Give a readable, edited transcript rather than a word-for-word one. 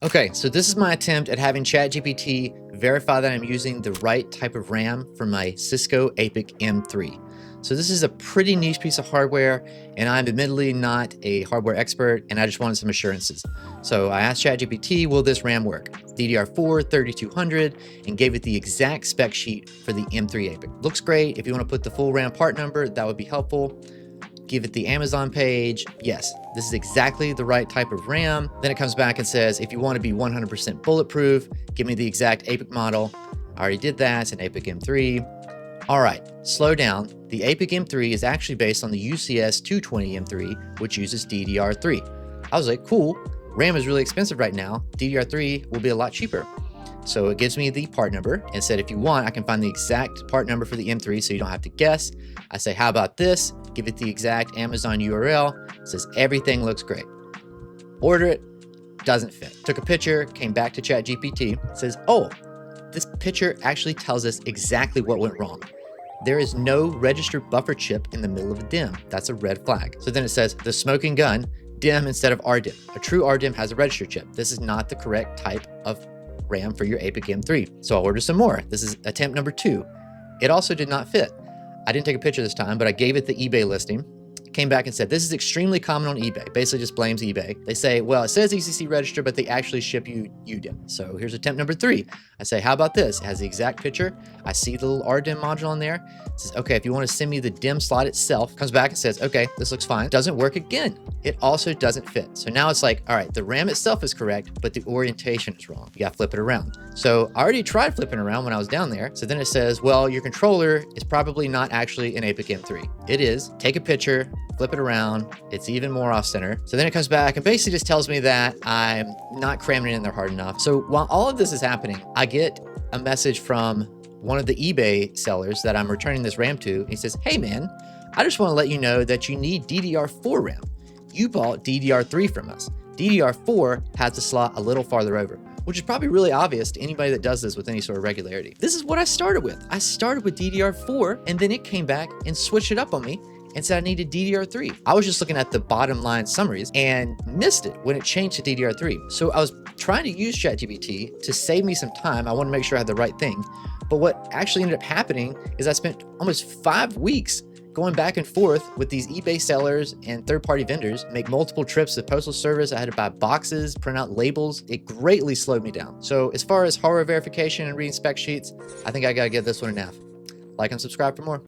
Okay, so this is my attempt at having ChatGPT verify that I'm using the right type of RAM for my Cisco APIC-M3. So this is a pretty niche piece of hardware, and I'm admittedly not a hardware expert, and I just wanted some assurances. So I asked ChatGPT, will this RAM work? DDR4 3200, and gave it the exact spec sheet for the M3 APIC. Looks great. If you want to put the full RAM part number, that would be helpful. Give it the Amazon page. Yes, this is exactly the right type of RAM. Then it comes back and says, if you want to be 100% bulletproof, give me the exact APIC model. I already did that. It's an APIC-M3. All right, slow down. The APIC-M3 is actually based on the UCS 220 M3, which uses DDR3. I was like, cool. RAM is really expensive right now. DDR3 will be a lot cheaper. So it gives me the part number and said, if you want, I can find the exact part number for the M3 so you don't have to guess. I say, how about this? Give it the exact Amazon URL. It says everything looks great. Order it, doesn't fit. Took a picture, came back to ChatGPT, says, oh, this picture actually tells us exactly what went wrong. There is no registered buffer chip in the middle of a DIMM. That's a red flag. So then it says the smoking gun, DIMM instead of RDIMM. A true RDIMM has a register chip. This is not the correct type of RAM for your APIC-M3. So I'll order some more. This is attempt number 2. It also did not fit. I didn't take a picture this time, but I gave it the eBay listing. Came back and said, this is extremely common on eBay. Basically just blames eBay. They say, well, it says ECC register, but they actually ship you UDIMM. So here's attempt number 3. I say, how about this? It has the exact picture. I see the little RDIMM module on there. It says, okay, if you want to send me the DIMM slot itself, comes back and says, okay, this looks fine. Doesn't work again. It also doesn't fit. So now it's like, all right, the RAM itself is correct, but the orientation is wrong. You got to flip it around. So I already tried flipping around when I was down there. So then it says, well, your controller is probably not actually an APIC-M3. It is. Take a picture, flip it around. It's even more off center. So then it comes back and basically just tells me that I'm not cramming it in there hard enough. So while all of this is happening, I get a message from one of the eBay sellers that I'm returning this RAM to. He says, hey man, I just want to let you know that you need DDR4 RAM. You bought DDR3 from us. DDR4 has the slot a little farther over, which is probably really obvious to anybody that does this with any sort of regularity. This is what I started with. I started with DDR4 and then it came back and switched it up on me and said I needed DDR3. I was just looking at the bottom line summaries and missed it when it changed to DDR3. So I was trying to use ChatGPT to save me some time. I want to make sure I had the right thing. But what actually ended up happening is I spent almost 5 weeks going back and forth with these eBay sellers and third-party vendors, make multiple trips to the postal service. I had to buy boxes, print out labels. It greatly slowed me down. So as far as hardware verification and reading spec sheets, I think I gotta give this one an F. Like and subscribe for more.